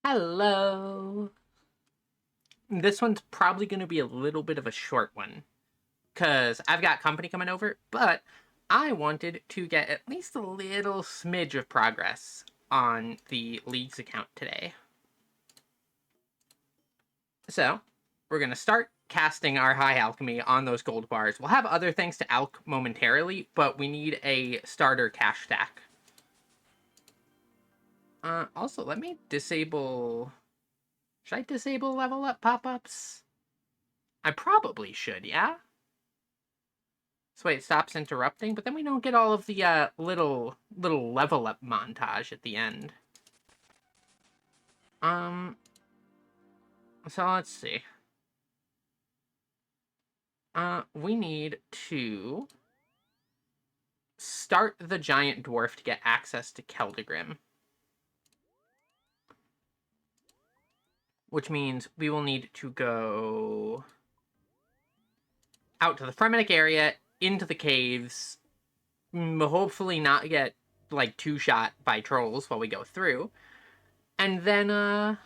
Hello. This one's probably going to be a little bit of a short one because I've got company coming over, but I wanted to get at least a little smidge of progress on the League's account today. So, we're going to start casting our High Alchemy on those gold bars. We'll have other things to alch momentarily, but we need a starter cash stack. Also, let me disable... Should I disable level up pop-ups? I probably should, yeah? So wait, it stops interrupting, but then we don't get all of the little level up montage at the end. So let's see. We need to start the giant dwarf to get access to Keldegrim. Which means we will need to go out to the Fremennik area, into the caves, hopefully not get, like, two-shot by trolls while we go through. And then,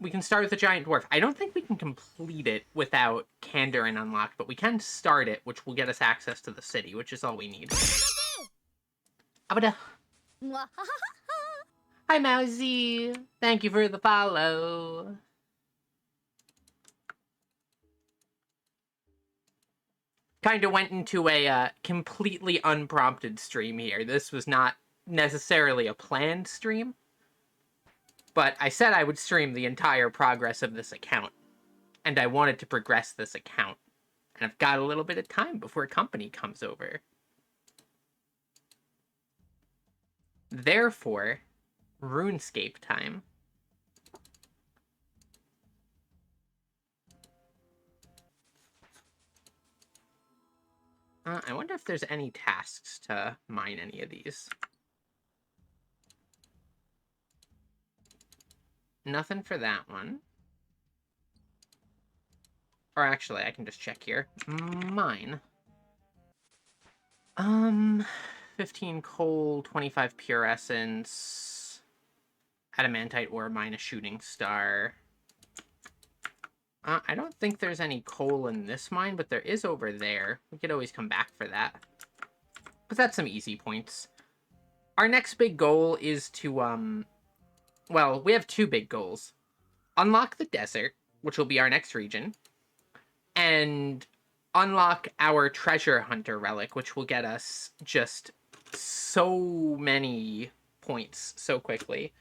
we can start with the giant dwarf. I don't think we can complete it without Kandarin unlocked, but we can start it, which will get us access to the city, which is all we need. Abada. Hi, Mousy. Thank you for the follow. Kind of went into a completely unprompted stream here. This was not necessarily a planned stream, but I said I would stream the entire progress of this account, and I wanted to progress this account, and I've got a little bit of time before company comes over. Therefore, RuneScape time. I wonder if there's any tasks to mine any of these. Nothing for that one. Or actually, I can just check here. Mine. 15 coal, 25 pure essence, adamantite ore, mine a shooting star. I don't think there's any coal in this mine, but there is over there. We could always come back for that. But that's some easy points. Our next big goal is to, well, we have two big goals. Unlock the desert, which will be our next region, and unlock our treasure hunter relic, which will get us just so many points so quickly.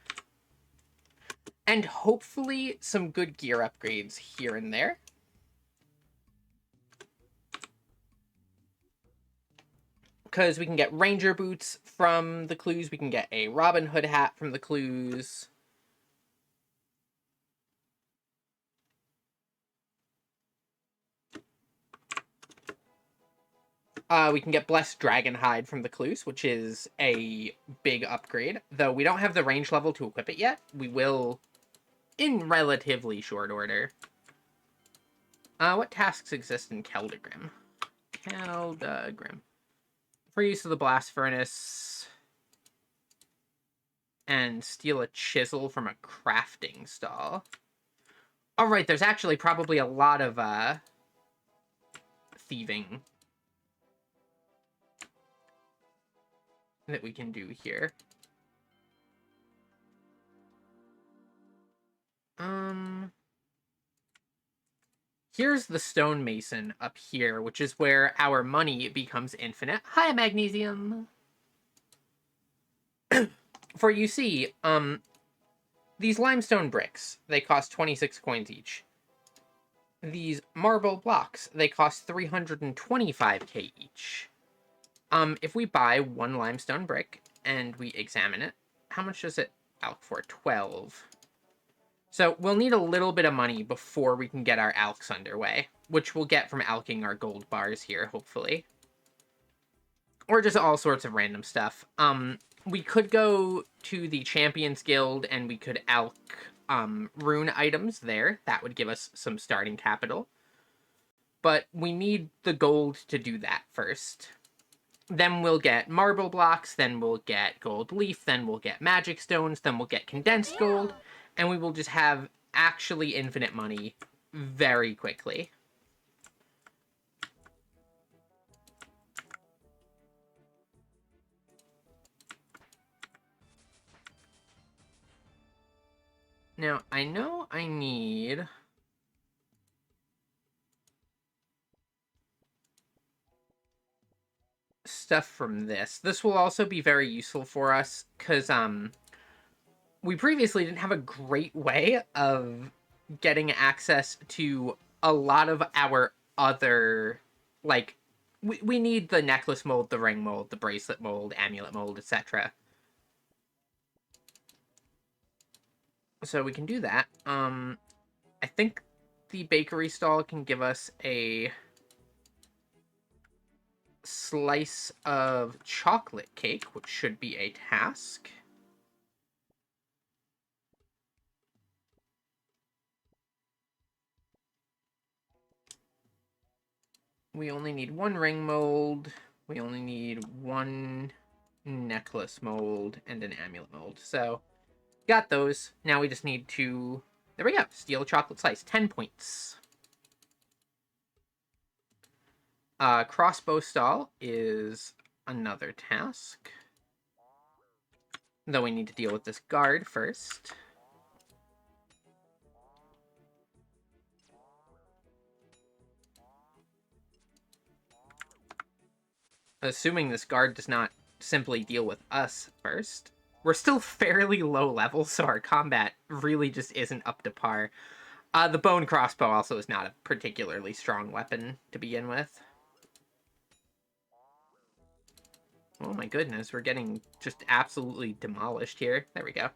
And hopefully some good gear upgrades here and there. Because we can get ranger boots from the clues. We can get a Robin Hood hat from the clues. We can get Blessed Dragon Hide from the clues, which is a big upgrade. Though we don't have the range level to equip it yet. We will in relatively short order. What tasks exist in Keldegrim? Keldegrim. For use of the blast furnace. And steal a chisel from a crafting stall. Alright, there's actually probably a lot of, thieving that we can do here. Here's the stonemason up here, which is where our money becomes infinite. Hi, magnesium! For you see, these limestone bricks, they cost 26 coins each. These marble blocks, they cost 325k each. If we buy one limestone brick and we examine it, how much does it alch for? 12. So we'll need a little bit of money before we can get our alchs underway, which we'll get from alching our gold bars here, hopefully. Or just all sorts of random stuff. We could go to the Champions Guild and we could alch rune items there. That would give us some starting capital. But we need the gold to do that first. Then we'll get marble blocks, then we'll get gold leaf, then we'll get magic stones, then we'll get condensed gold, and we will just have actually infinite money very quickly. Now, I know I need stuff from this. This will also be very useful for us because we previously didn't have a great way of getting access to a lot of our other, like, we need the necklace mold, the ring mold, the bracelet mold, amulet mold, etc. So we can do that. I think the bakery stall can give us a slice of chocolate cake, which should be a task. We only need one ring mold. We only need one necklace mold and an amulet mold. So, got those. Now we just need to... There we go. Steal a chocolate slice. 10 points. Crossbow stall is another task. Though we need to deal with this guard first. Assuming this guard does not simply deal with us first. We're still fairly low level, so our combat really just isn't up to par. The bone crossbow also is not a particularly strong weapon to begin with. Oh my goodness, we're getting just absolutely demolished here. There we go.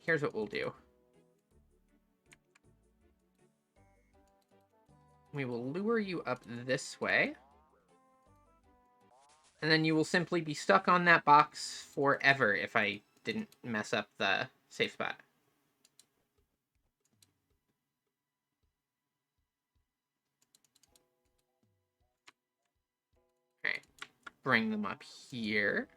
Here's what we'll do. We will lure you up this way. And then you will simply be stuck on that box forever if I didn't mess up the safe spot. Alright. Bring them up here.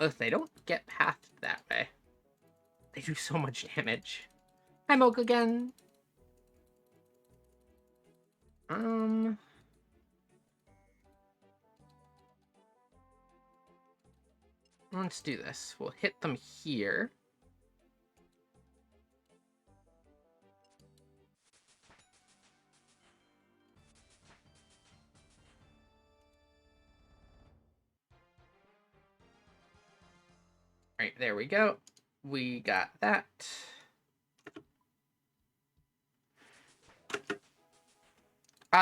Ugh, they don't get past that way. They do so much damage. Hi, Moke again. Let's do this. We'll hit them here. Right, there we go. We got that.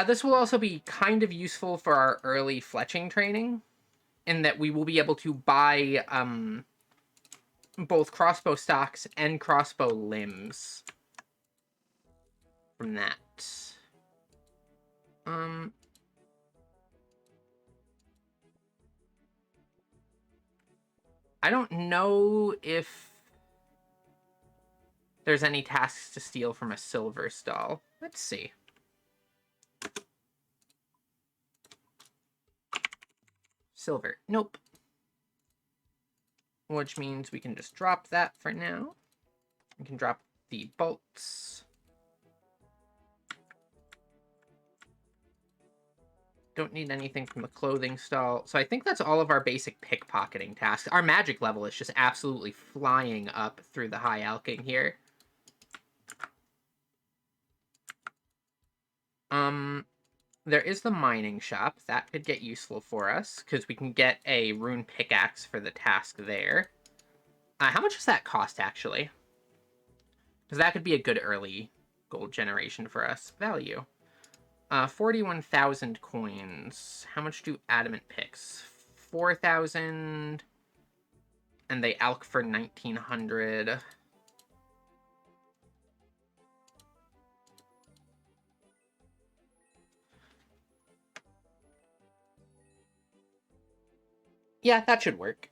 This will also be kind of useful for our early fletching training, in that we will be able to buy both crossbow stocks and crossbow limbs from that. I don't know if there's any tasks to steal from a silver stall. Let's see. Silver. Nope. Which means we can just drop that for now. We can drop the bolts. Don't need anything from the clothing stall. So I think that's all of our basic pickpocketing tasks. Our magic level is just absolutely flying up through the high alching here. There is the mining shop. That could get useful for us, because we can get a rune pickaxe for the task there. How much does that cost, actually? Because that could be a good early gold generation for us. Value. 41,000 coins. How much do adamant picks? 4,000. And they alch for 1,900. Yeah, that should work.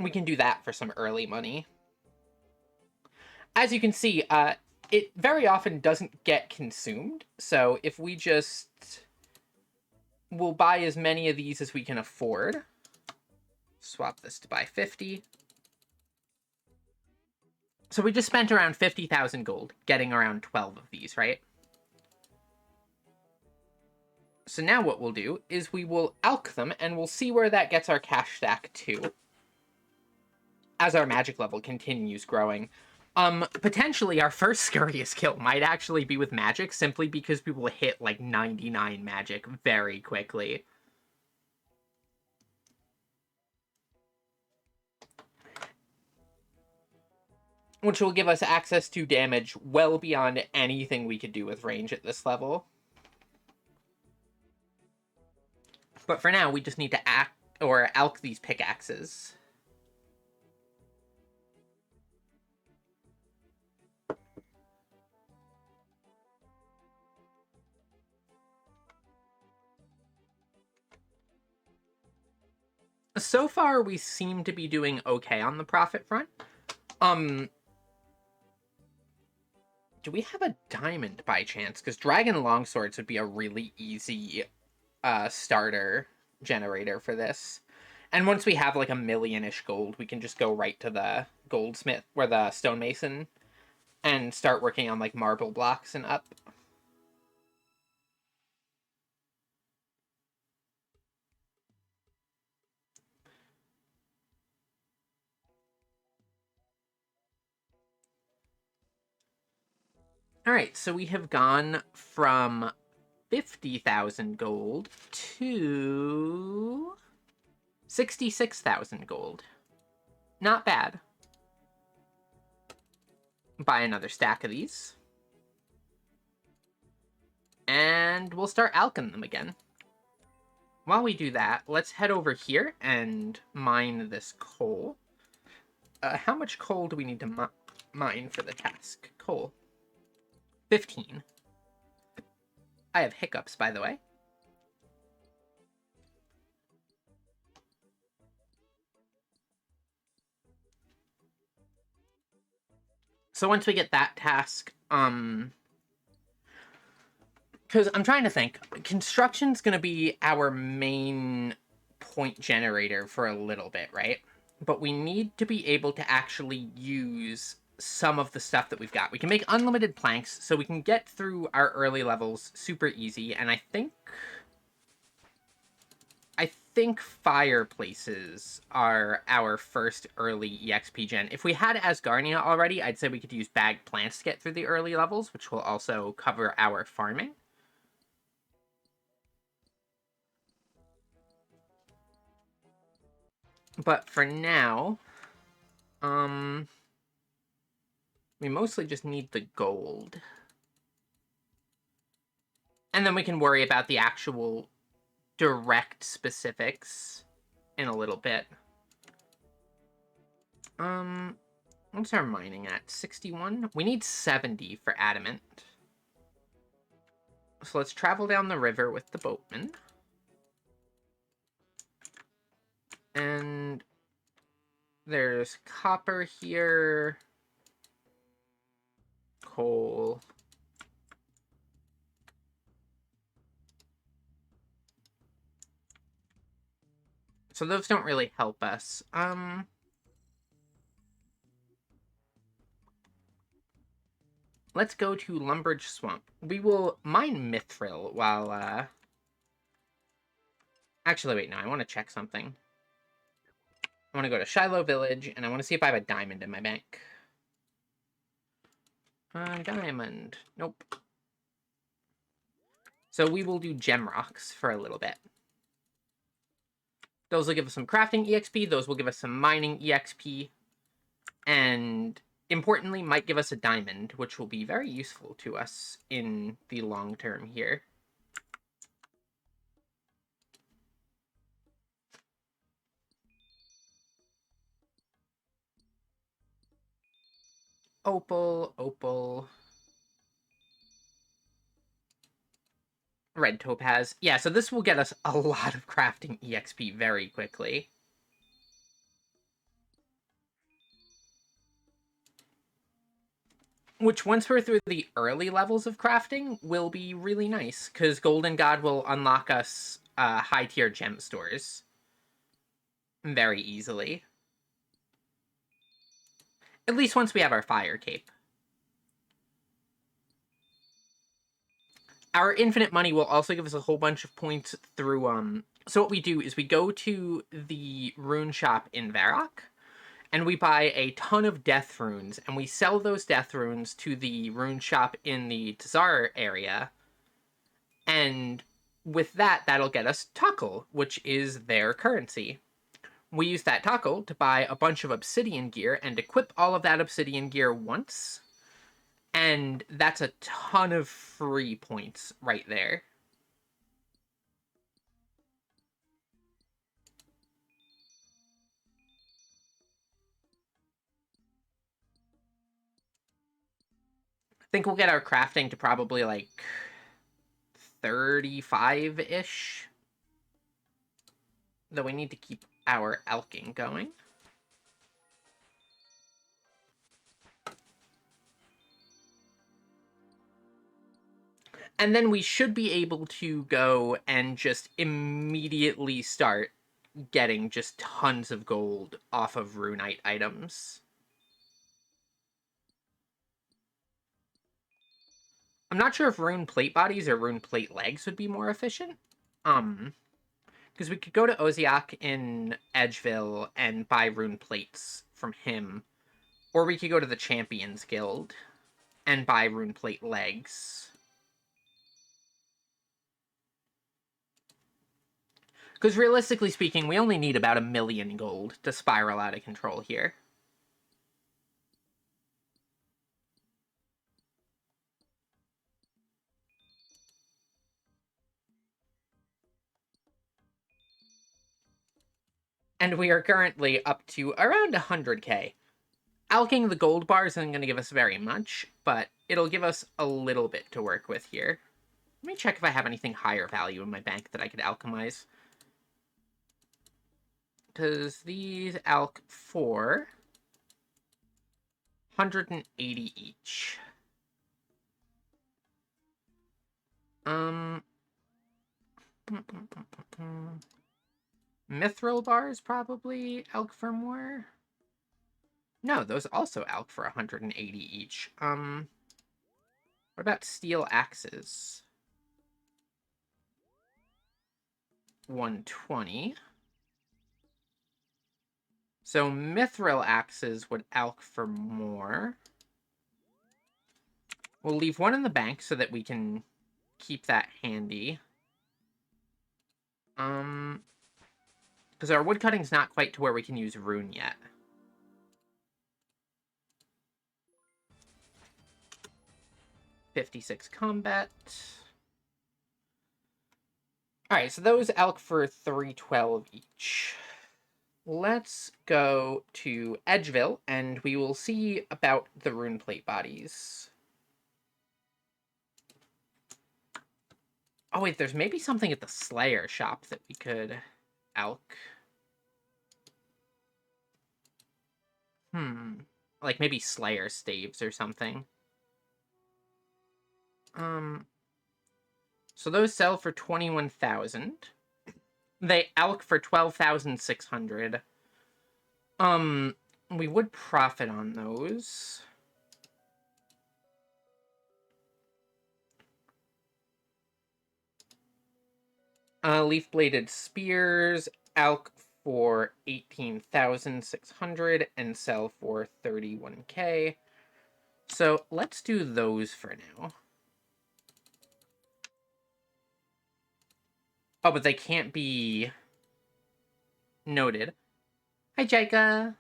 We can do that for some early money. as you can see, it very often doesn't get consumed. So if we just... we'll buy as many of these as we can afford. Swap this to buy 50. So we just spent around 50,000 gold getting around 12 of these, right? So now what we'll do is we will alch them, and we'll see where that gets our cash stack to as our magic level continues growing. Potentially our first scurriest kill might actually be with magic, simply because we will hit like 99 magic very quickly. Which will give us access to damage well beyond anything we could do with range at this level. But for now, we just need to alch these pickaxes. So far, we seem to be doing okay on the profit front. Do we have a diamond by chance? Because Dragon Longswords would be a really easy starter generator for this. And once we have like a million-ish gold, we can just go right to the goldsmith, or the stonemason, and start working on like marble blocks and up. Alright, so we have gone from 50,000 gold to 66,000 gold. Not bad. Buy another stack of these. And we'll start alching them again. While we do that, let's head over here and mine this coal. How much coal do we need to mine for the task? Coal. 15. I have hiccups, by the way. So once we get that task, because I'm trying to think, construction's going to be our main point generator for a little bit, right? But we need to be able to actually use some of the stuff that we've got. We can make unlimited planks, so we can get through our early levels super easy, and I think fireplaces are our first early EXP gen. If we had Asgarnia already, I'd say we could use bagged plants to get through the early levels, which will also cover our farming. But for now, we mostly just need the gold. And then we can worry about the actual direct specifics in a little bit. What's our mining at? 61? We need 70 for adamant. So let's travel down the river with the boatman. And there's copper here. Coal. So those don't really help us. Let's go to Lumbridge Swamp. We will mine Mithril while, Actually, wait, no, I want to check something. I want to go to Shiloh Village, and I want to see if I have a diamond in my bank. Diamond. Nope. So we will do gem rocks for a little bit. Those will give us some crafting EXP. Those will give us some mining EXP. And importantly, might give us a diamond, which will be very useful to us in the long term here. Opal, opal. Red topaz. Yeah, so this will get us a lot of crafting EXP very quickly. Which, once we're through the early levels of crafting, will be really nice, because Golden God will unlock us high-tier gem stores very easily. At least once we have our fire cape. Our infinite money will also give us a whole bunch of points through, so what we do is we go to the rune shop in Varrock, and we buy a ton of death runes, and we sell those death runes to the rune shop in the Tazar area, and with that, that'll get us Tuckle, which is their currency. We use that Tuckle to buy a bunch of obsidian gear and equip all of that obsidian gear once, and that's a ton of free points right there. I think we'll get our crafting to probably like 35-ish. Though we need to keep our elking going. And then we should be able to go and just immediately start getting just tons of gold off of runite items. I'm not sure if rune plate bodies or rune plate legs would be more efficient. Because we could go to Oziak in Edgeville and buy rune plates from him. Or we could go to the Champions Guild and buy rune plate legs. Because realistically speaking, we only need about 1 million gold to spiral out of control here. And we are currently up to around 100k. Alking the gold bars isn't going to give us very much, but it'll give us a little bit to work with here. Let me check if I have anything higher value in my bank that I could alchemize. Because these alch for 180 each. Mithril bars probably alch for more. No, those also alch for 180 each. What about steel axes? 120. So mithril axes would alch for more. We'll leave one in the bank so that we can keep that handy. Because our woodcutting's not quite to where we can use rune yet. $56 combat. Alright, so those alch for 312 each. Let's go to Edgeville, and we will see about the rune plate bodies. Oh wait, there's maybe something at the Slayer shop that we could alch. Like maybe Slayer staves or something. So those sell for 21,000. They alch for 12,600. We would profit on those. Leaf-bladed spears alch for 18,600 and sell for 31k. So let's do those for now. Oh, but they can't be noted. Hi, Jaika.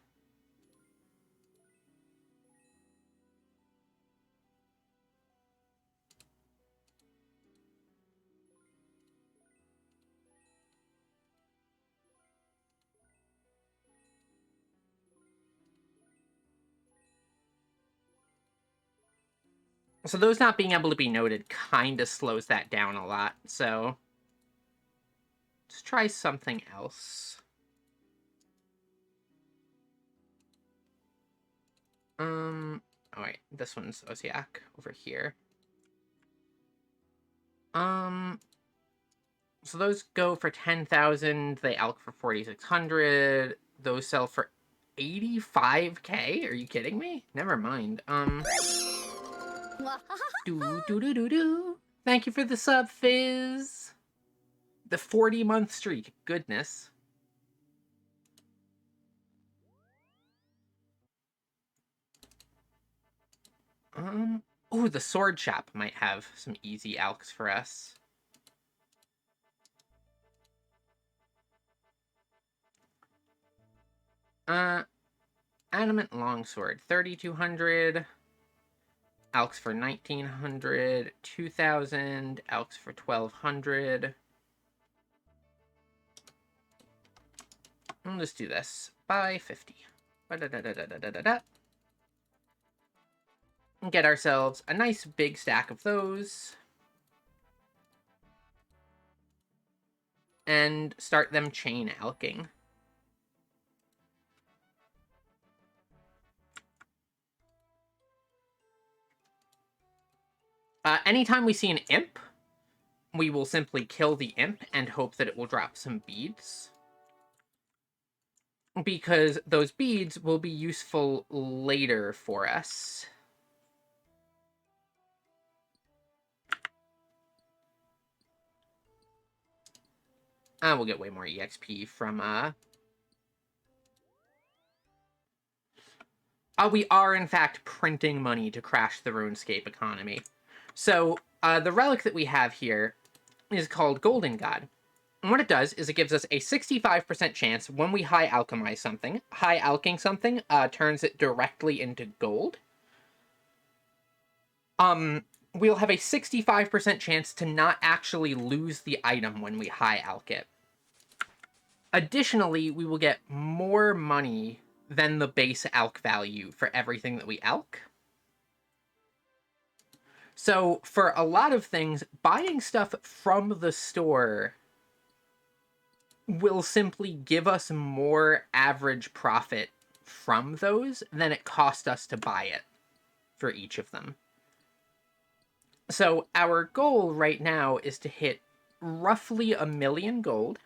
So those not being able to be noted kind of slows that down a lot, so let's try something else. Oh, wait, this one's Osiak over here. So those go for 10,000. They alk for 4,600. Those sell for 85k. Are you kidding me? Never mind. Do. Thank you for the sub, Fizz. The 40-month streak. Goodness. Oh, the sword shop might have some easy alks for us. Adamant longsword, 3,200. Alks for 1,900. 2,000. Alks for 1,200. Let's do this. Buy 50. And get ourselves a nice big stack of those. And start them chain alking. Anytime we see an imp, we will simply kill the imp and hope that it will drop some beads. Because those beads will be useful later for us. We'll get way more EXP from, we are, in fact, printing money to crash the RuneScape economy. So, the relic that we have here is called Golden God. And what it does is it gives us a 65% chance when we high alchemize something. High alking something turns it directly into gold. We'll have a 65% chance to not actually lose the item when we high alch it. Additionally, we will get more money than the base alch value for everything that we alch. So, for a lot of things, buying stuff from the store will simply give us more average profit from those than it cost us to buy it for each of them. So, our goal right now is to hit roughly 1,000,000 gold,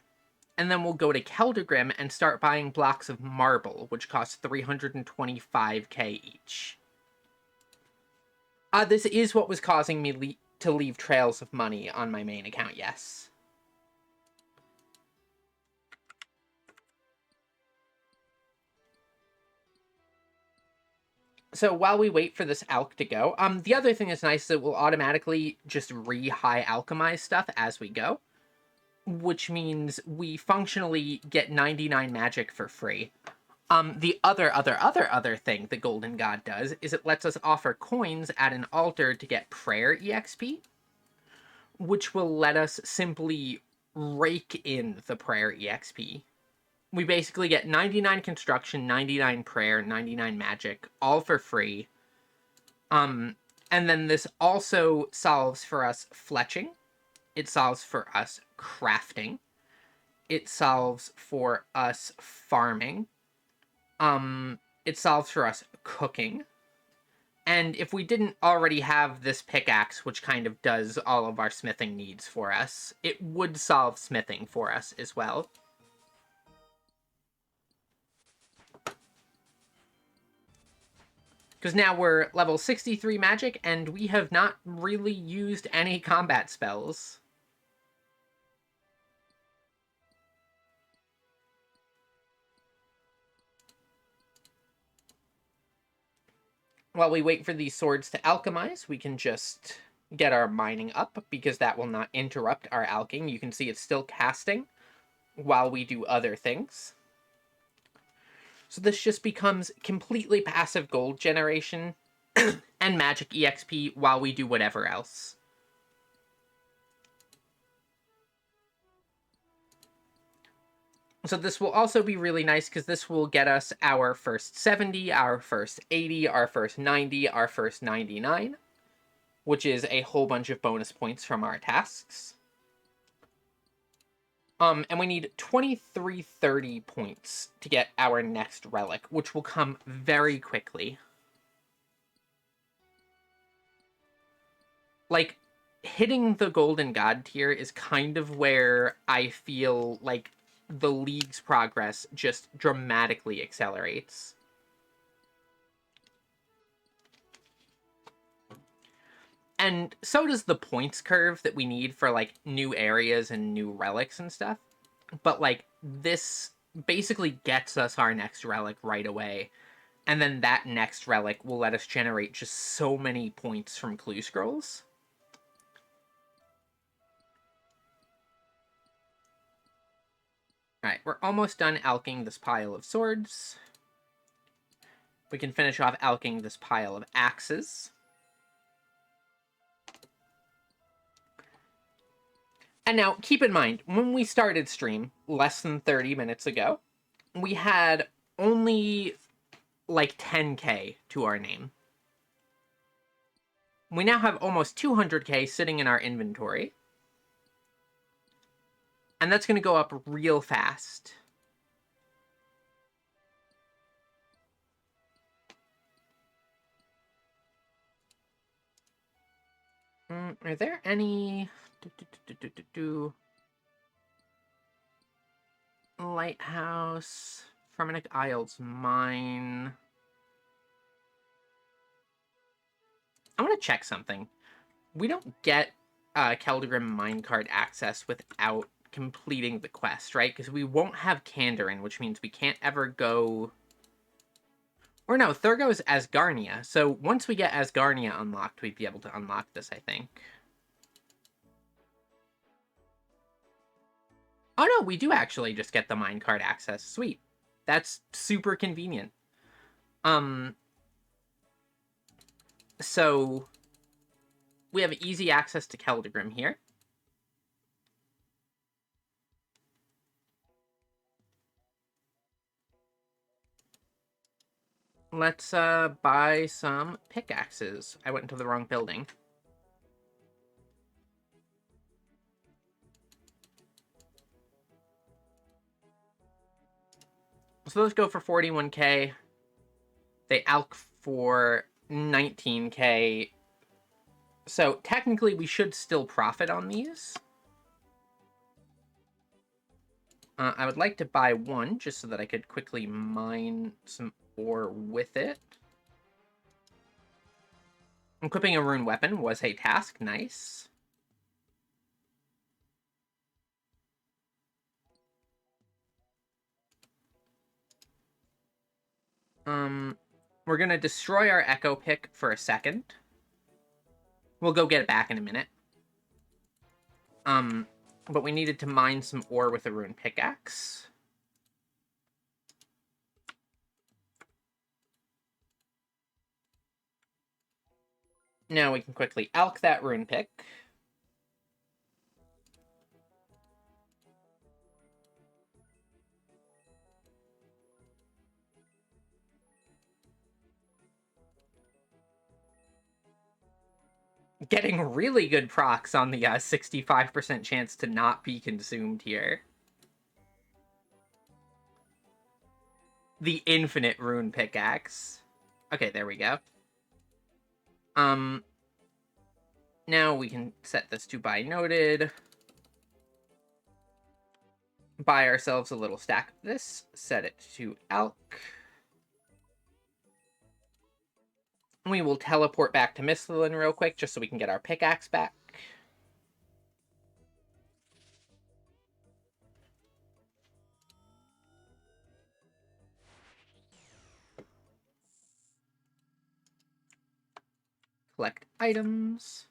and then we'll go to Keldegrim and start buying blocks of marble, which cost 325k each. This is what was causing me to leave trails of money on my main account, yes. So while we wait for this alch to go, the other thing that's nice is it will automatically just re-high alchemize stuff as we go, which means we functionally get 99 magic for free. The other thing the Golden God does is it lets us offer coins at an altar to get prayer EXP, which will let us simply rake in the prayer EXP. We basically get 99 construction, 99 prayer, 99 magic, all for free. And then this also solves for us fletching. It solves for us crafting. It solves for us farming. It solves for us cooking. And if we didn't already have this pickaxe, which kind of does all of our smithing needs for us, it would solve smithing for us as well. Because now we're level 63 magic, and we have not really used any combat spells. While we wait for these swords to alchemize, we can just get our mining up, because that will not interrupt our alching. You can see it's still casting while we do other things. So this just becomes completely passive gold generation and magic EXP while we do whatever else. So this will also be really nice because this will get us our first 70, our first 80, our first 90, our first 99, which is a whole bunch of bonus points from our tasks. And we need 2330 points to get our next relic, which will come very quickly. like, hitting the Golden God tier is kind of where I feel like the League's progress just dramatically accelerates. And so does the points curve that we need for, like, new areas and new relics and stuff. But, like, this basically gets us our next relic right away. And then that next relic will let us generate just so many points from clue scrolls. Alright, we're almost done alching this pile of swords. We can finish off alching this pile of axes. And now, keep in mind, when we started stream, less than 30 minutes ago, we had only, like, 10k to our name. We now have almost 200k sitting in our inventory. And that's going to go up real fast. Are there any... Lighthouse... Ferminic Isles Mine... I want to check something. We don't get Keldrim minecart access without completing the quest, right? Because we won't have Kandarin, which means we can't ever go... Or no, Thurgo's Asgarnia. So once we get Asgarnia unlocked, we'd be able to unlock this, I think. Oh no, we do actually just get the minecart access. Sweet. That's super convenient. So we have easy access to Keldrim here. Let's buy some pickaxes. I went into the wrong building. So those go for 41k. They alch for 19k. So technically we should still profit on these. I would like to buy one just so that I could quickly mine some ore with it. Equipping a rune weapon was a task. Nice. We're going to destroy our Echo Pick for a second. We'll go get it back in a minute. But we needed to mine some ore with a rune pickaxe. Now we can quickly alch that rune pick. Getting really good procs on the 65% chance to not be consumed here. The infinite rune pickaxe. Okay, there we go. Now we can set this to buy noted. Buy ourselves a little stack of this. Set it to alch. We will teleport back to Mistlin real quick just so we can get our pickaxe back. Collect items.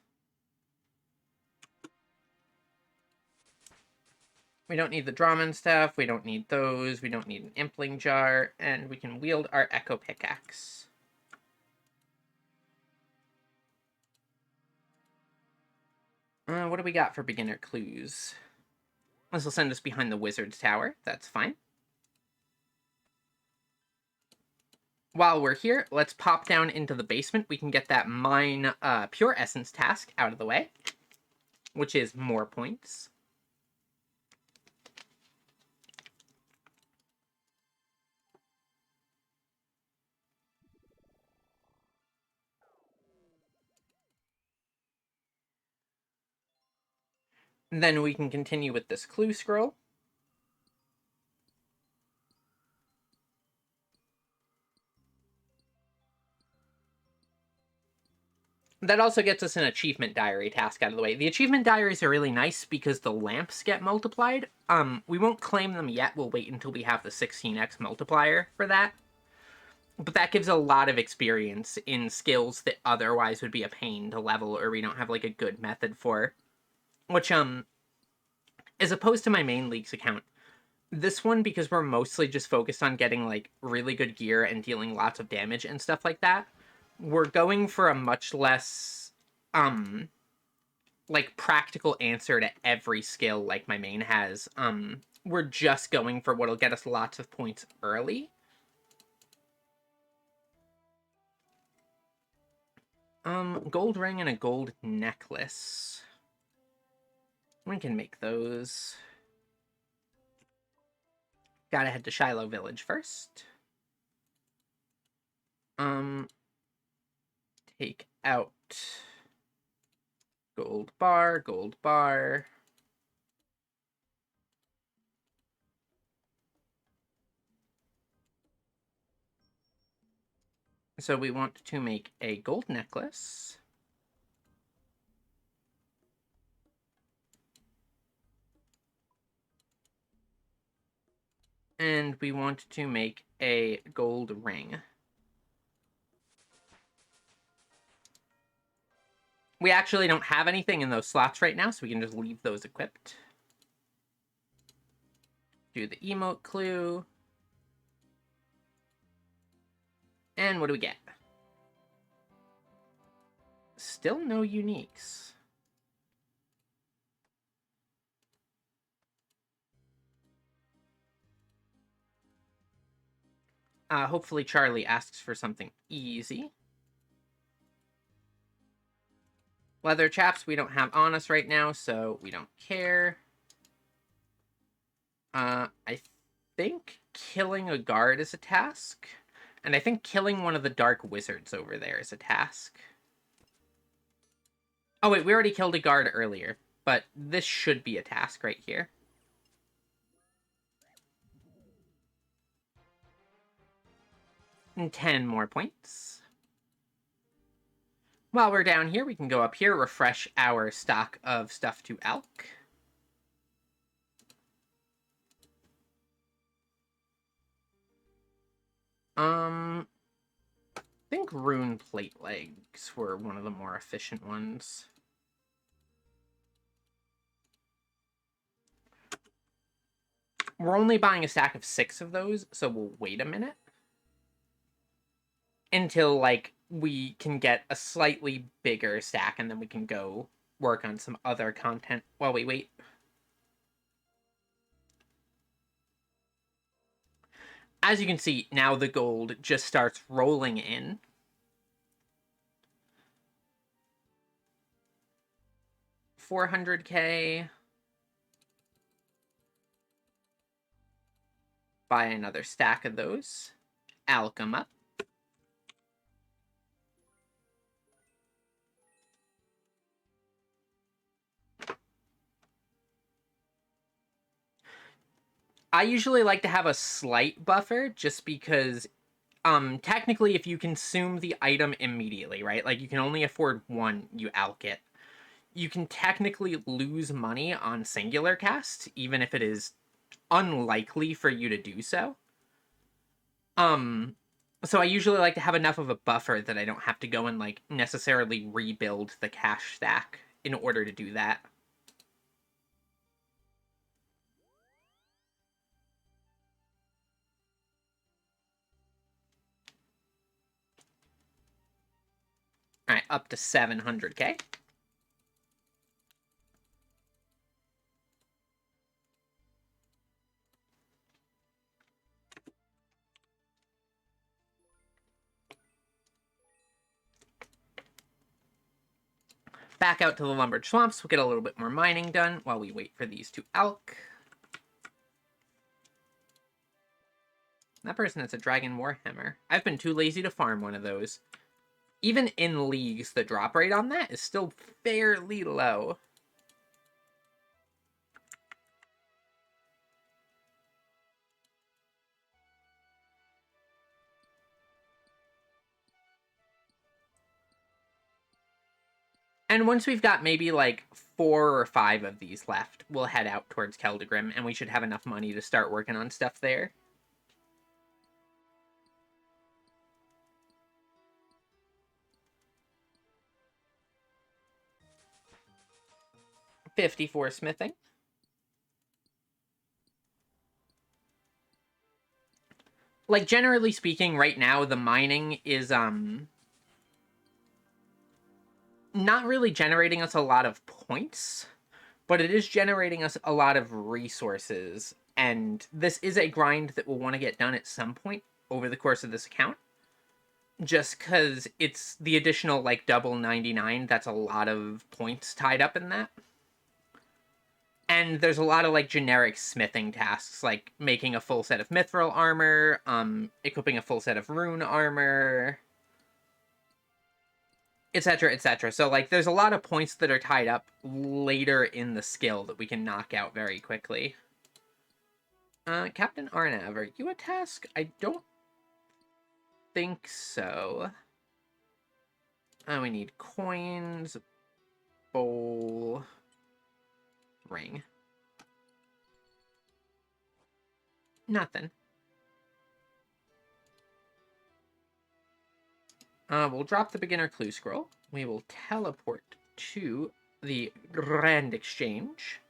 We don't need the Draman staff. We don't need those. We don't need an Impling jar. And we can wield our Echo Pickaxe. What do we got for beginner clues? This will send us behind the Wizard's Tower. That's fine. While we're here, let's pop down into the basement. We can get that mine Pure Essence task out of the way, which is more points. Then we can continue with this clue scroll. That also gets us an achievement diary task out of the way. The achievement diaries are really nice because the lamps get multiplied. We won't claim them yet. We'll wait until we have the 16x multiplier for that. But that gives a lot of experience in skills that otherwise would be a pain to level or we don't have like a good method for. Which, as opposed to my main leagues account, this one, because we're mostly just focused on getting like really good gear and dealing lots of damage and stuff like that, we're going for a much less like practical answer to every skill like my main has. We're just going for what'll get us lots of points early. Gold ring and a gold necklace. We can make those. Gotta head to Shiloh Village first. Take out gold bar, gold bar. So we want to make a gold necklace. And we want to make a gold ring. We actually don't have anything in those slots right now, so we can just leave those equipped. Do the emote clue. And what do we get? Still no uniques. Hopefully Charlie asks for something easy. Leather chaps we don't have on us right now, so we don't care. I think killing a guard is a task. And I think killing one of the dark wizards over there is a task. Oh wait, we already killed a guard earlier. But this should be a task right here. And 10 more points. While we're down here, we can go up here, refresh our stock of stuff to Alk. I think rune plate legs were one of the more efficient ones. We're only buying a stack of 6 of those, so we'll wait a minute. Until, like, we can get a slightly bigger stack, and then we can go work on some other content while we wait. As you can see, now the gold just starts rolling in. $400K. Buy another stack of those. Alchem up. I usually like to have a slight buffer just because technically if you consume the item immediately, right? Like you can only afford one, you alk it. You can technically lose money on singular cast, even if it is unlikely for you to do so. So I usually like to have enough of a buffer that I don't have to go and like necessarily rebuild the cash stack in order to do that. All right, up to 700K. Back out to the lumbered swamps, we'll get a little bit more mining done while we wait for these to alk. That person has a Dragon Warhammer. I've been too lazy to farm one of those. Even in leagues, the drop rate on that is still fairly low. And once we've got maybe like 4 or 5 of these left, we'll head out towards Keldegrim, and we should have enough money to start working on stuff there. $54 smithing. Like, generally speaking, right now, the mining is, not really generating us a lot of points, but it is generating us a lot of resources, and this is a grind that we'll want to get done at some point over the course of this account. Just because it's the additional, like, double 99, that's a lot of points tied up in that. And there's a lot of, like, generic smithing tasks, like making a full set of mithril armor, equipping a full set of rune armor, etc., etc. So, like, there's a lot of points that are tied up later in the skill that we can knock out very quickly. Captain Arnav, are you a task? I don't think so. We need coins, bowl, ring. Nothing. We'll drop the beginner clue scroll. We will teleport to the Grand Exchange.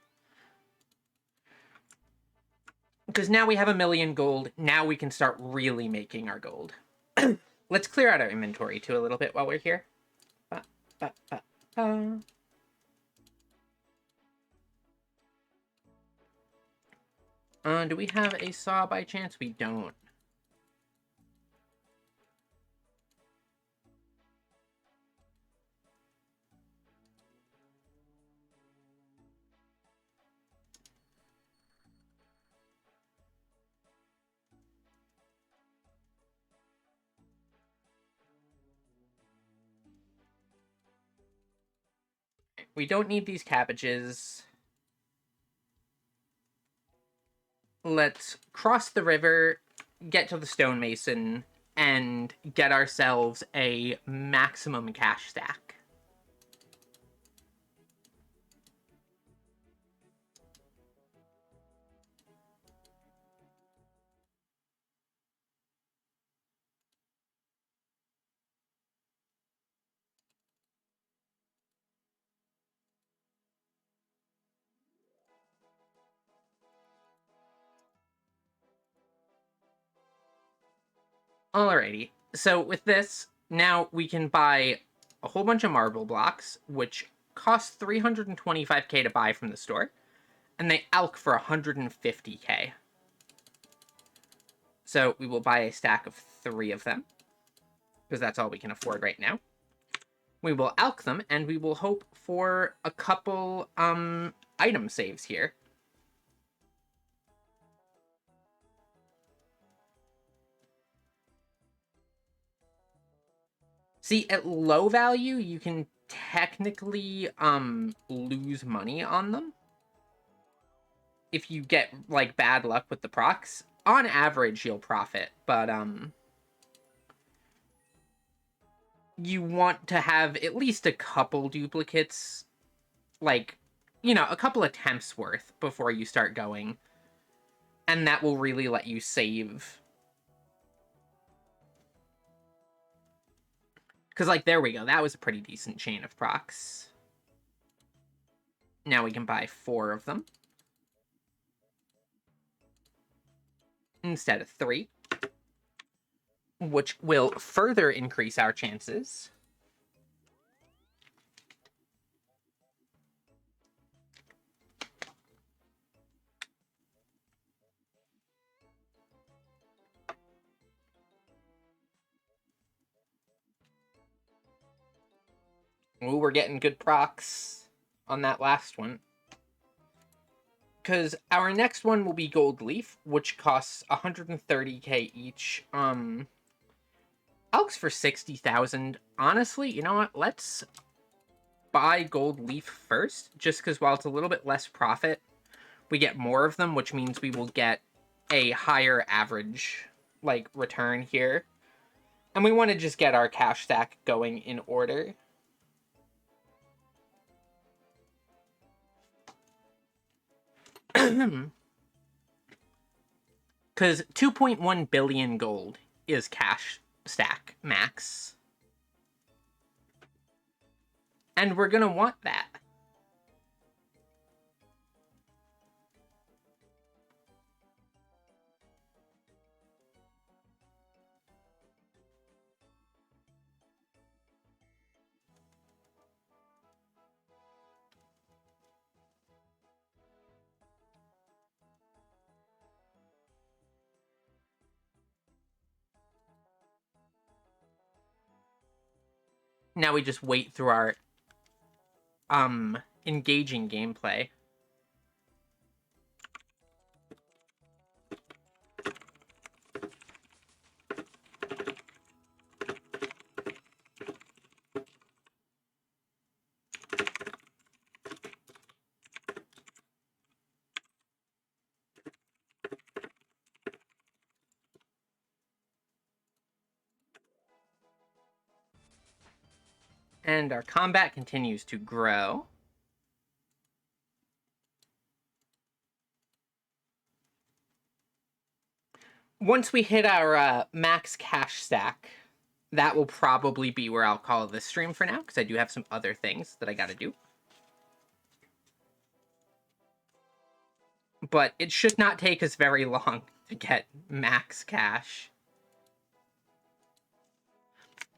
Because now we have 1,000,000 gold. Now we can start really making our gold. Let's clear out our inventory too a little bit while we're here. Do we have a saw by chance? We don't. We don't need these cabbages. Let's cross the river, get to the stonemason, and get ourselves a maximum cash stack. Alrighty, so with this, now we can buy a whole bunch of marble blocks, which cost 325k to buy from the store, and they alch for 150k. So we will buy a stack of 3 of them, because that's all we can afford right now. We will alch them, and we will hope for a couple item saves here. See, at low value, you can technically lose money on them if you get, like, bad luck with the procs. On average, you'll profit, but you want to have at least a couple duplicates, like, you know, a couple attempts worth before you start going, and that will really let you save. Because, like, there we go. That was a pretty decent chain of procs. Now we can buy 4 of them instead of 3, which will further increase our chances. Ooh, we're getting good procs on that last one. Because our next one will be Gold Leaf, which costs 130k each. Alch's for 60,000. Honestly, you know what? Let's buy Gold Leaf first, just because while it's a little bit less profit, we get more of them, which means we will get a higher average, like, return here. And we want to just get our cash stack going in order. Because 2.1 billion gold is cash stack max. And we're going to want that. Now we just wait through our engaging gameplay. And our combat continues to grow. Once we hit our max cash stack, that will probably be where I'll call this stream for now, because I do have some other things that I gotta do. But it should not take us very long to get max cash.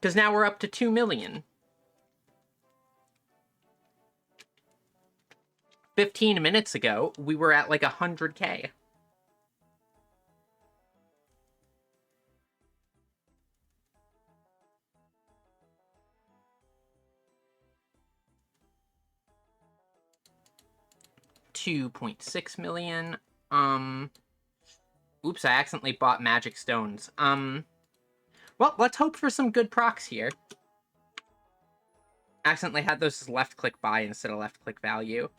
Because now we're up to 2 million. 15 minutes ago, we were at like 100K. $2.6 million. Oops, I accidentally bought magic stones. Well, let's hope for some good procs here. Accidentally had those as left-click buy instead of left-click value.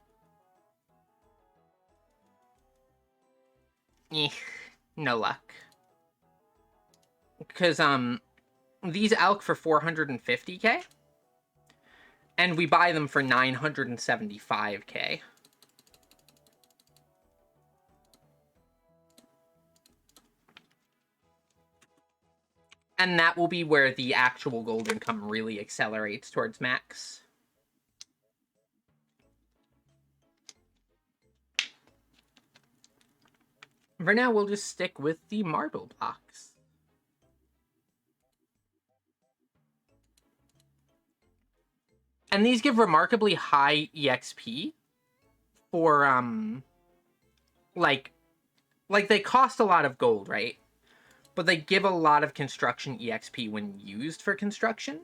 No luck. Because, these alch for 450K, and we buy them for 975K. And that will be where the actual gold income really accelerates towards max. For now, we'll just stick with the marble blocks. And these give remarkably high EXP for, like they cost a lot of gold, right? But they give a lot of construction EXP when used for construction.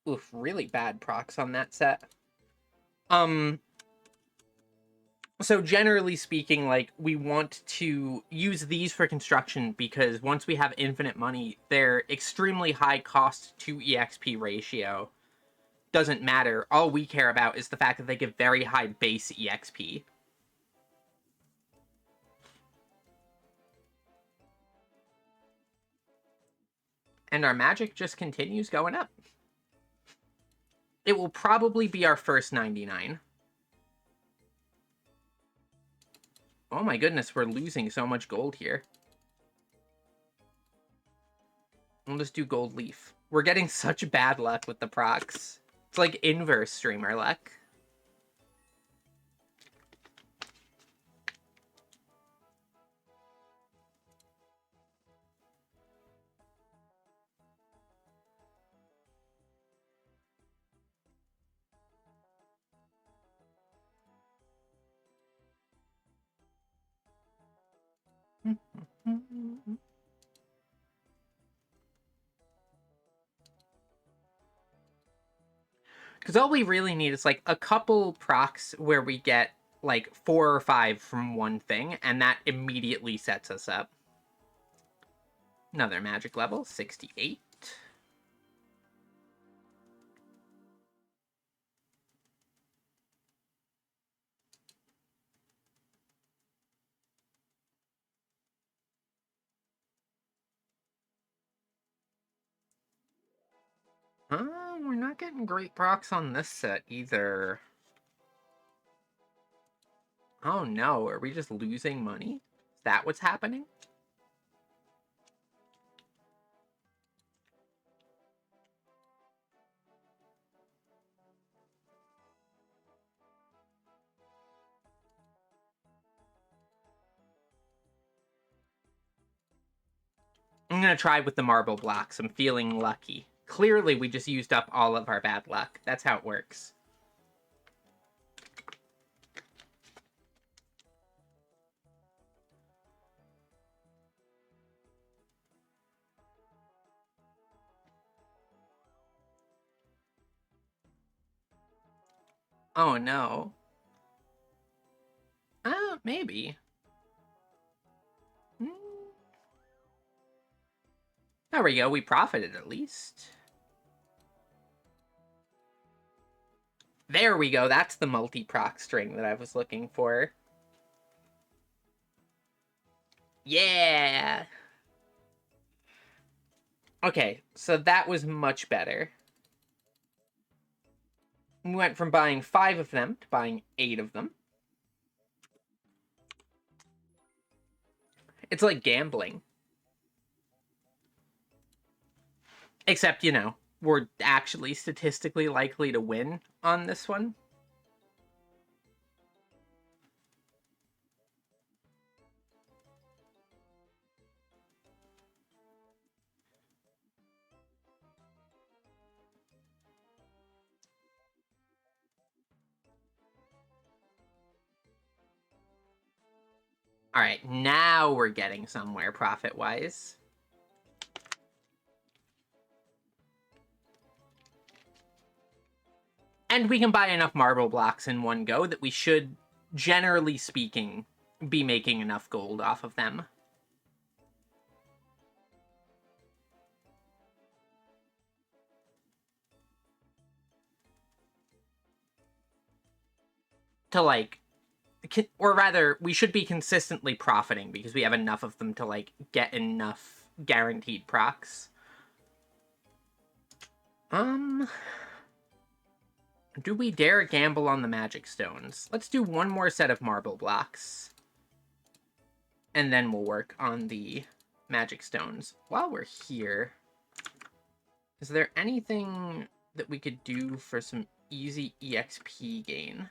Oof, really bad procs on that set. So generally speaking, like, we want to use these for construction because once we have infinite money, their extremely high cost to EXP ratio doesn't matter. All we care about is the fact that they give very high base EXP. And our magic just continues going up. It will probably be our first 99. Oh my goodness, we're losing so much gold here. We'll just do gold leaf. We're getting such bad luck with the procs. It's like inverse streamer luck. Because all we really need is like a couple procs where we get like 4 or 5 from one thing, and that immediately sets us up. Another magic level, 68. We're not getting great procs on this set either. Oh no, are we just losing money? Is that what's happening? I'm gonna try with the marble blocks. I'm feeling lucky. Clearly, we just used up all of our bad luck. That's how it works. Oh no. Maybe. Hmm. There we go. We profited at least. There we go. That's the multi-proc string that I was looking for. Yeah! Okay, so that was much better. We went from buying 5 of them to buying 8 of them. It's like gambling. Except, you know, we're actually statistically likely to win on this one. Alright, now we're getting somewhere profit-wise. And we can buy enough marble blocks in one go that we should, generally speaking, be making enough gold off of them. To, like, or rather, we should be consistently profiting because we have enough of them to, like, get enough guaranteed procs. Do we dare gamble on the magic stones? Let's do one more set of marble blocks. And then we'll work on the magic stones. While we're here, is there anything that we could do for some easy EXP gain?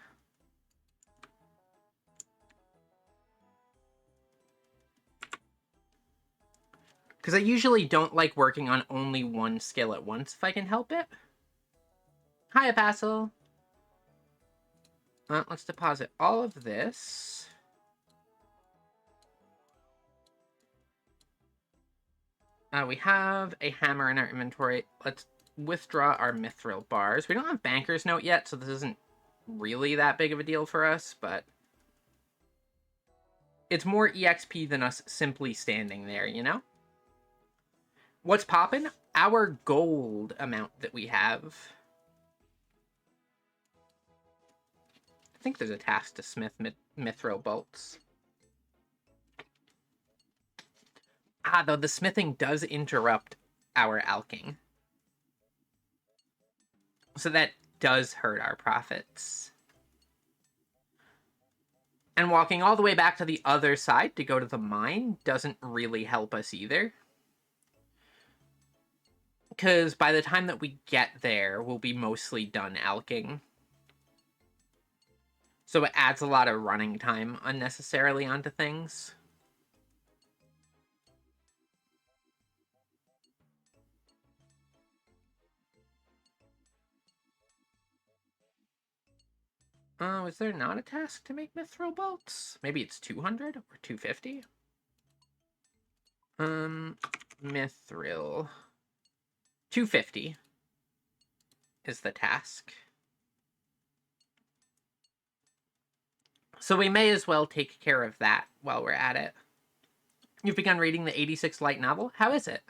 Because I usually don't like working on only one skill at once if I can help it. Hi, Apassel. Let's deposit all of this. We have a hammer in our inventory. Let's withdraw our mithril bars. We don't have banker's note yet, so this isn't really that big of a deal for us, but it's more EXP than us simply standing there, you know? What's poppin'? Our gold amount that we have. I think there's a task to smith mithril bolts. Though the smithing does interrupt our alking. So that does hurt our profits. And walking all the way back to the other side to go to the mine doesn't really help us either. Because by the time that we get there, we'll be mostly done alking. So it adds a lot of running time unnecessarily onto things. Oh, is there not a task to make mithril bolts? Maybe it's 200 or 250? Mithril. 250 is the task. So we may as well take care of that while we're at it. You've begun reading the 86 light novel? How is it?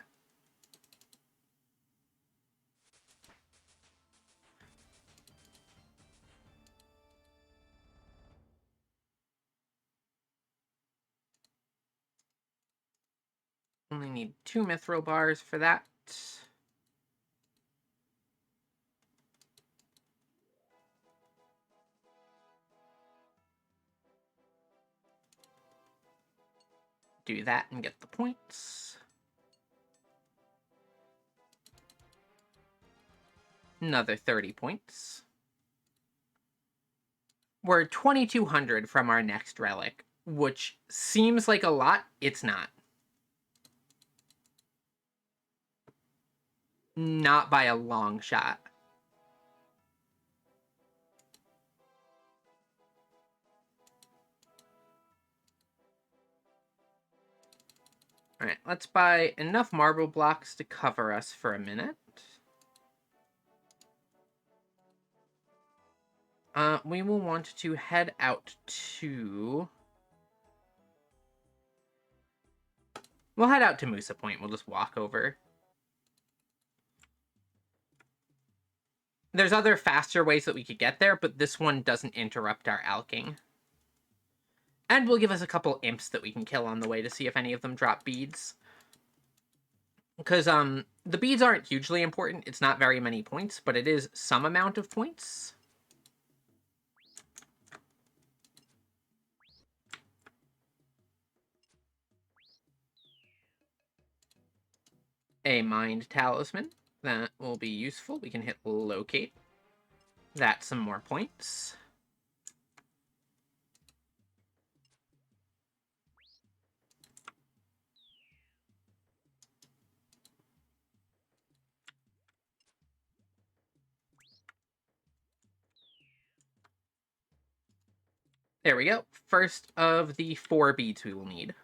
Only need 2 mithril bars for that. do that and get the points. Another 30 points. We're 2,200 from our next relic, which seems like a lot. It's not. Not by a long shot. Alright, let's buy enough marble blocks to cover us for a minute. We will want to head out to... We'll head out to Musa Point. We'll just walk over. There's other faster ways that we could get there, but this one doesn't interrupt our alking. And will give us a couple imps that we can kill on the way to see if any of them drop beads. Because, the beads aren't hugely important. It's not very many points, but it is some amount of points. A mind talisman. That will be useful. We can hit locate. That's some more points. There we go. First of the 4 beads we will need.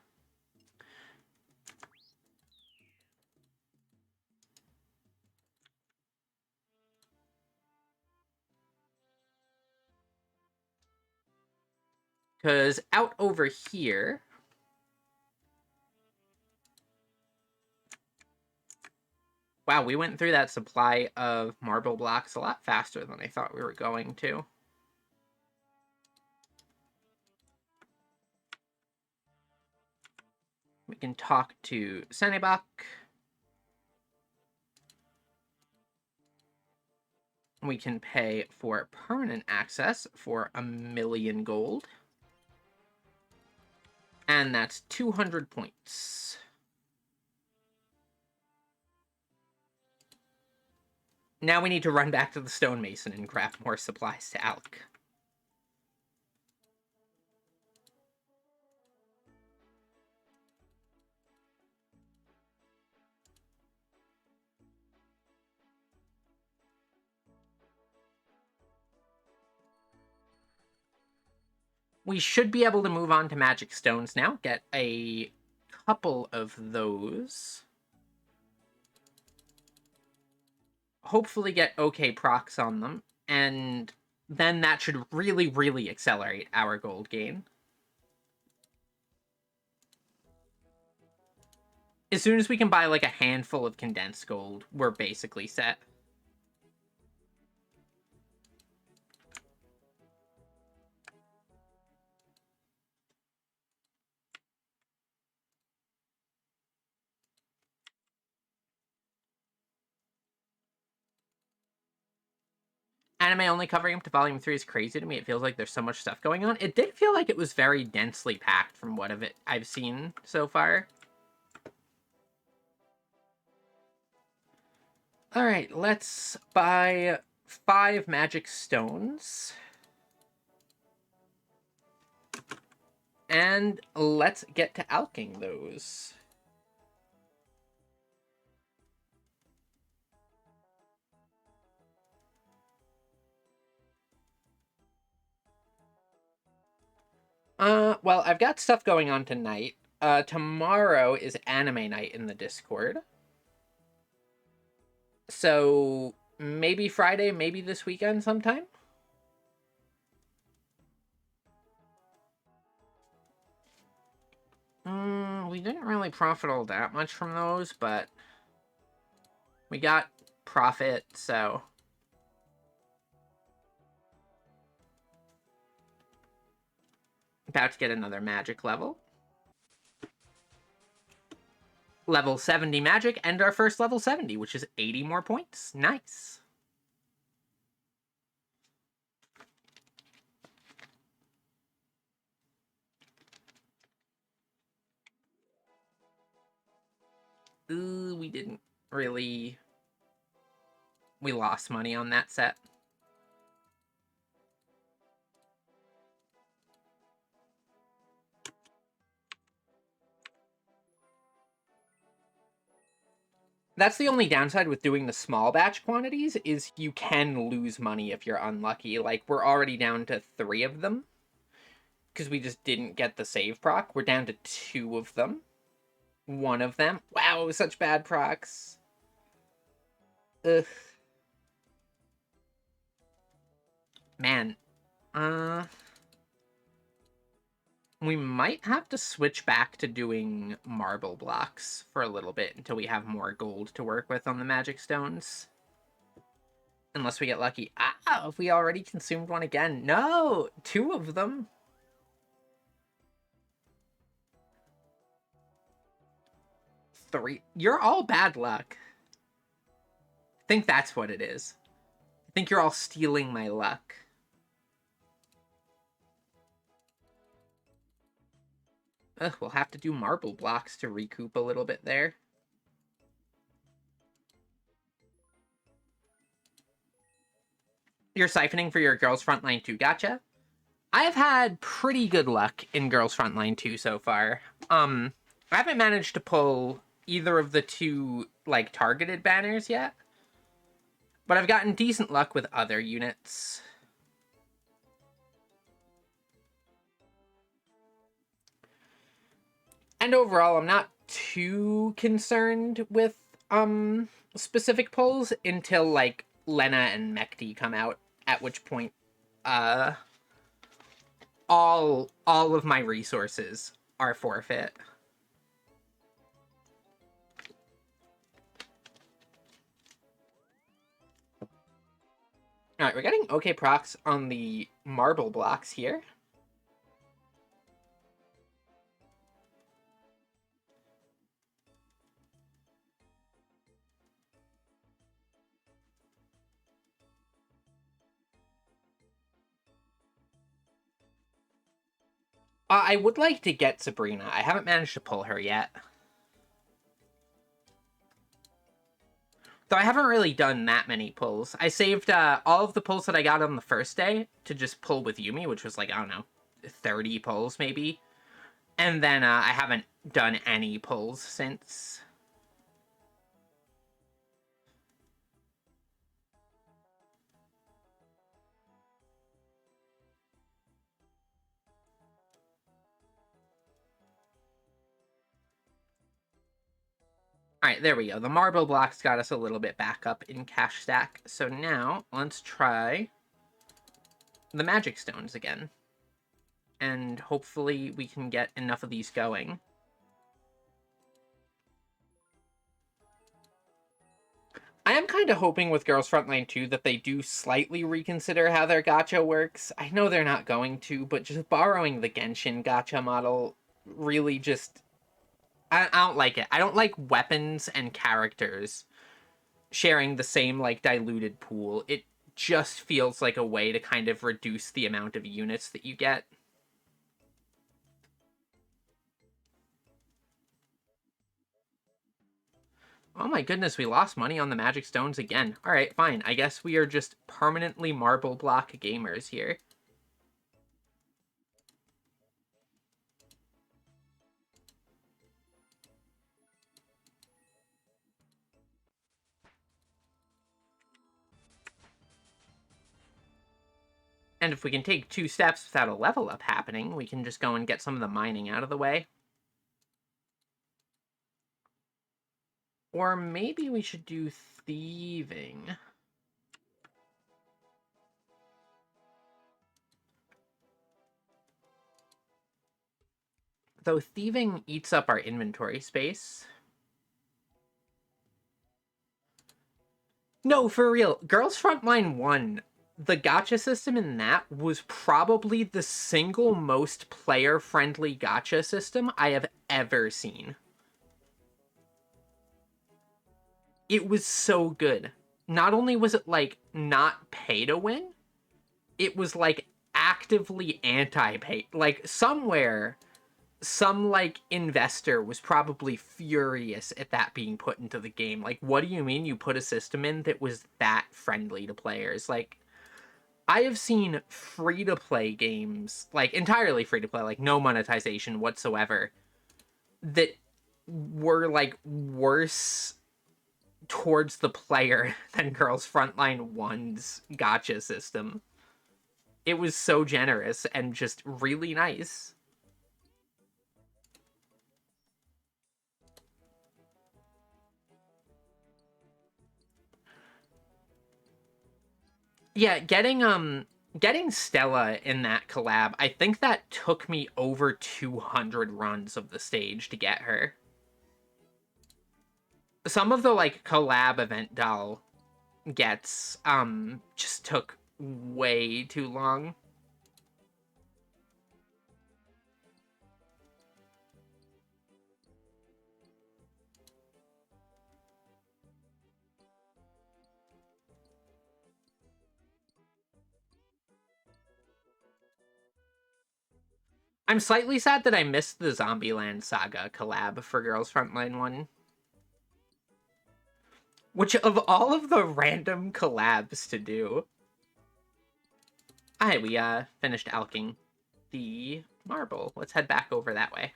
Because out over here... Wow, we went through that supply of marble blocks a lot faster than I thought we were going to. We can talk to Senebak. We can pay for permanent access for 1,000,000 gold. And that's 200 points. Now we need to run back to the stonemason and grab more supplies to Alec. We should be able to move on to magic stones now. Get a couple of those. Hopefully get okay procs on them. And then that should really, really accelerate our gold gain. As soon as we can buy like a handful of condensed gold, we're basically set. Anime only covering up to Volume 3 is crazy to me. It feels like there's so much stuff going on. It did feel like it was very densely packed from what I've seen so far. Alright, let's buy 5 magic stones. And let's get to alking those. Well, I've got stuff going on tonight. Tomorrow is anime night in the Discord. So, maybe Friday, maybe this weekend sometime? We didn't really profit all that much from those, but we got profit, so... About to get another magic level. Level 70 magic, and our first level 70, which is 80 more points. Nice. We didn't really... We lost money on that set. That's the only downside with doing the small batch quantities, is you can lose money if you're unlucky. Like, we're already down to 3 of them, because we just didn't get the save proc. We're down to 2 of them. 1 of them. Wow, it was such bad procs. Ugh. Man. We might have to switch back to doing marble blocks for a little bit until we have more gold to work with on the magic stones. Unless we get lucky. Ah, if we already consumed 1 again. No! 2 of them. Three. You're all bad luck. I think that's what it is. I think you're all stealing my luck. Ugh, we'll have to do marble blocks to recoup a little bit there. You're siphoning for your Girls Frontline 2, gotcha. I've had pretty good luck in Girls Frontline 2 so far. I haven't managed to pull either of the 2, like, targeted banners yet. But I've gotten decent luck with other units. And overall, I'm not too concerned with specific pulls until, like, Lena and Mekti come out, at which point all of my resources are forfeit. Alright, we're getting okay procs on the marble blocks here. I would like to get Sabrina. I haven't managed to pull her yet. Though I haven't really done that many pulls. I saved all of the pulls that I got on the first day to just pull with Yumi, which was like, I don't know, 30 pulls maybe. And then I haven't done any pulls since. Alright, there we go. The marble blocks got us a little bit back up in cash stack. So now, let's try the magic stones again. And hopefully we can get enough of these going. I am kind of hoping with Girls Frontline 2 that they do slightly reconsider how their gacha works. I know they're not going to, but just borrowing the Genshin gacha model really just... I don't like it. I don't like weapons and characters sharing the same, like, diluted pool. It just feels like a way to kind of reduce the amount of units that you get. Oh my goodness, we lost money on the magic stones again. Alright, fine. I guess we are just permanently marble block gamers here. And if we can take 2 steps without a level up happening, we can just go and get some of the mining out of the way. Or maybe we should do thieving. Though thieving eats up our inventory space. No, for real. Girls Frontline 1, the gacha system in that was probably the single most player-friendly gacha system I have ever seen. It was so good. Not only was it, like, not pay to win, it was, like, actively anti-pay. Like, somewhere some like investor was probably furious at that being put into the game. Like, what do you mean you put a system in that was that friendly to players? Like, I have seen free to play games, like entirely free to play, like no monetization whatsoever, that were like worse towards the player than Girls Frontline 1's gacha system. It was so generous and just really nice. Yeah, getting Stella in that collab, I think that took me over 200 runs of the stage to get her. Some of the like collab event doll gets just took way too long. I'm slightly sad that I missed the Zombieland Saga collab for Girls Frontline 1. Which, of all of the random collabs to do... Alright, we finished alking the marble. Let's head back over that way.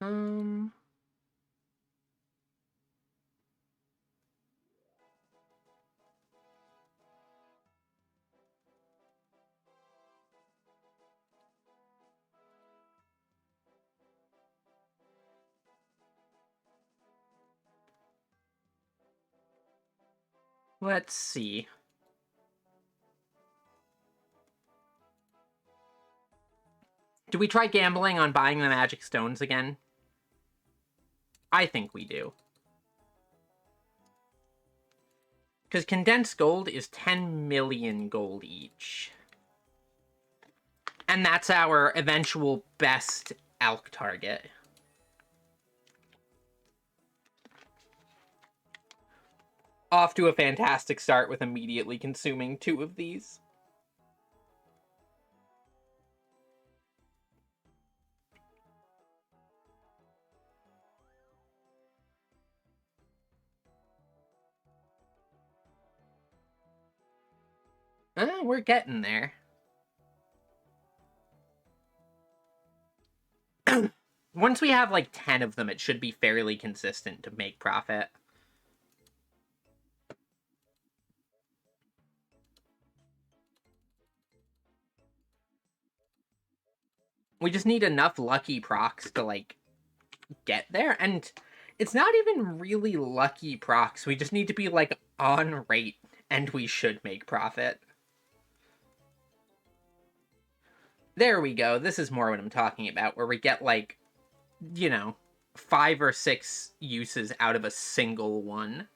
Um... Let's see. Do we try gambling on buying the magic stones again? I think we do. Because condensed gold is 10 million gold each. And that's our eventual best elk target. Off to a fantastic start with immediately consuming 2 of these. We're getting there. Once we have like 10 of them, it should be fairly consistent to make profit. We just need enough lucky procs to like get there, and it's not even really lucky procs. We just need to be like on rate and we should make profit. There we go. This is more what I'm talking about, where we get like, you know, 5 or 6 uses out of a single one.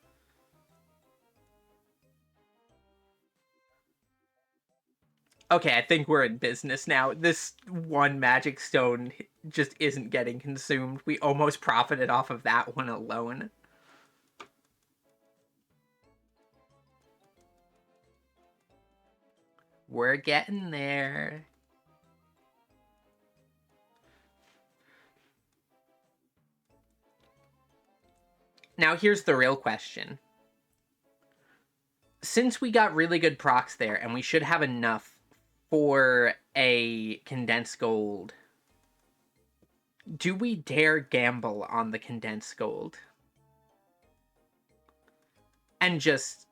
Okay, I think we're in business now. This one magic stone just isn't getting consumed. We almost profited off of that one alone. We're getting there. Now here's the real question. Since we got really good procs there, and we should have enough for a condensed gold, do we dare gamble on the condensed gold? And just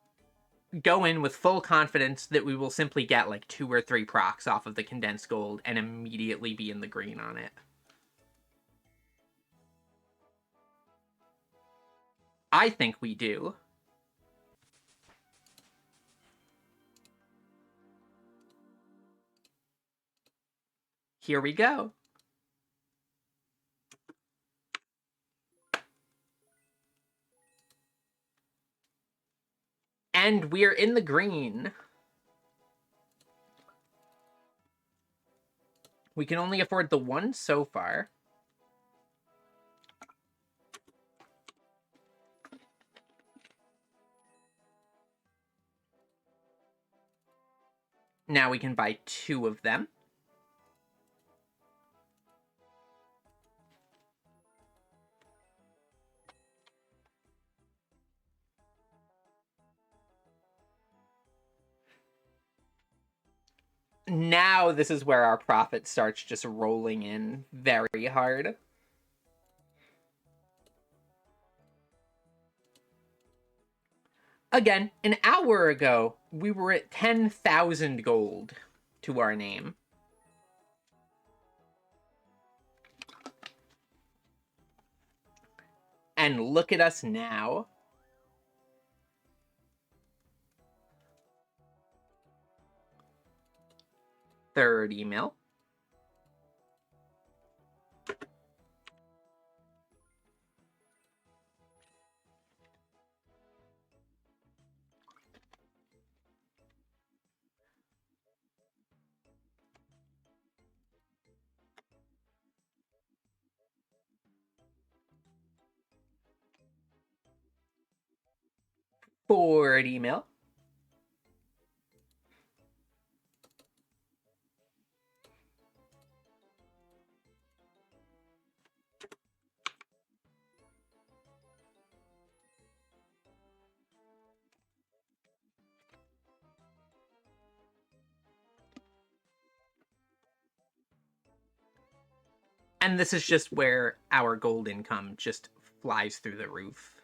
go in with full confidence that we will simply get like 2 or 3 procs off of the condensed gold and immediately be in the green on it? I think we do. Here we go. And we're in the green. We can only afford the one so far. Now we can buy 2 of them. Now this is where our profit starts just rolling in very hard. Again, an hour ago, we were at 10,000 gold to our name. And look at us now. $30 million. $40 million. And this is just where our gold income just flies through the roof.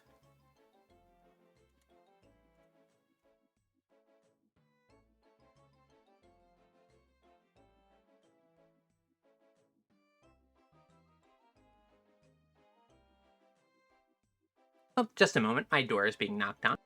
Oh, just a moment. My door is being knocked on.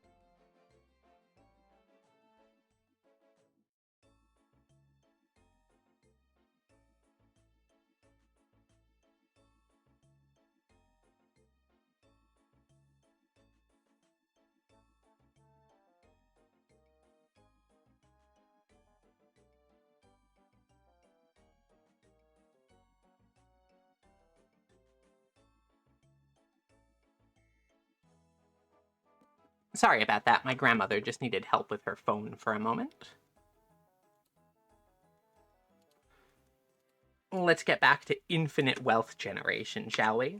Sorry about that. My grandmother just needed help with her phone for a moment. Let's get back to infinite wealth generation, shall we?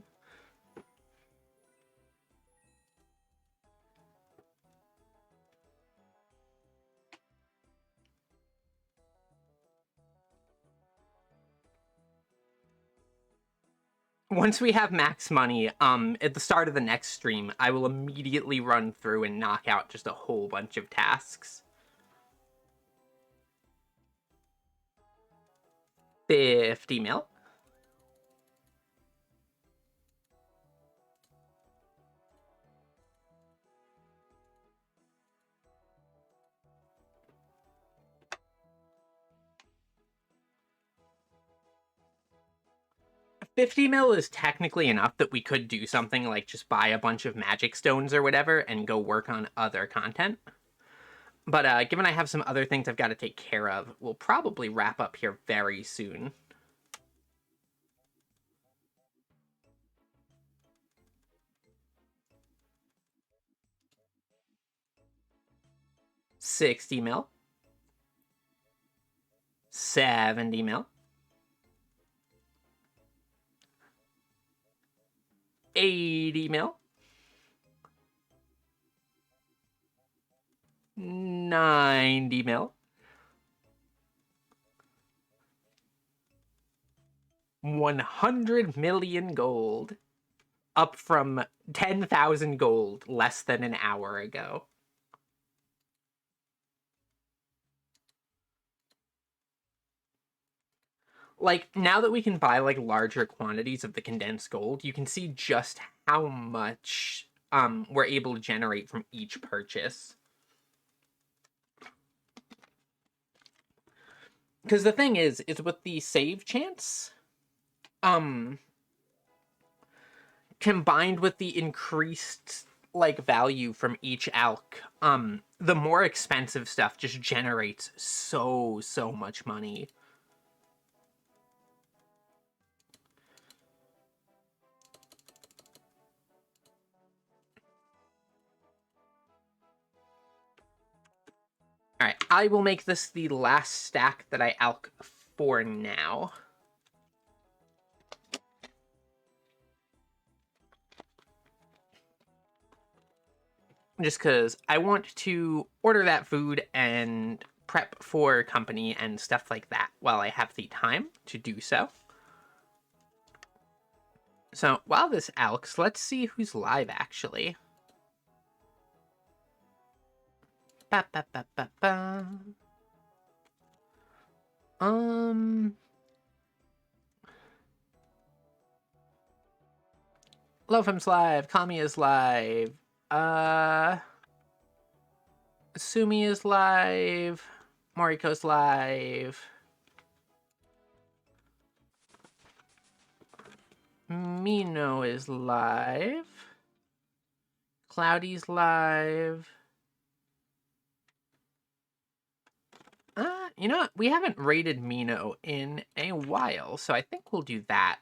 Once we have max money, at the start of the next stream, I will immediately run through and knock out just a whole bunch of tasks. 50 mil. $50 million is technically enough that we could do something like just buy a bunch of magic stones or whatever and go work on other content. But given I have some other things I've got to take care of, we'll probably wrap up here very soon. $60 million. $70 million. $80 million. $90 million. 100 million gold. Up from 10,000 gold less than an hour ago. Like, now that we can buy, like, larger quantities of the condensed gold, you can see just how much we're able to generate from each purchase. Because the thing is with the save chance, combined with the increased, like, value from each alk, the more expensive stuff just generates so much money. Alright, I will make this the last stack that I alch for now. Just because I want to order that food and prep for company and stuff like that while I have the time to do so. So while this alchs, let's see who's live actually. Ba, ba, ba, ba, ba. Lofum's live, Kami is live, Sumi is live, Moriko's live, Mino is live, Cloudy's live. You know what? We haven't rated Mino in a while, so I think we'll do that.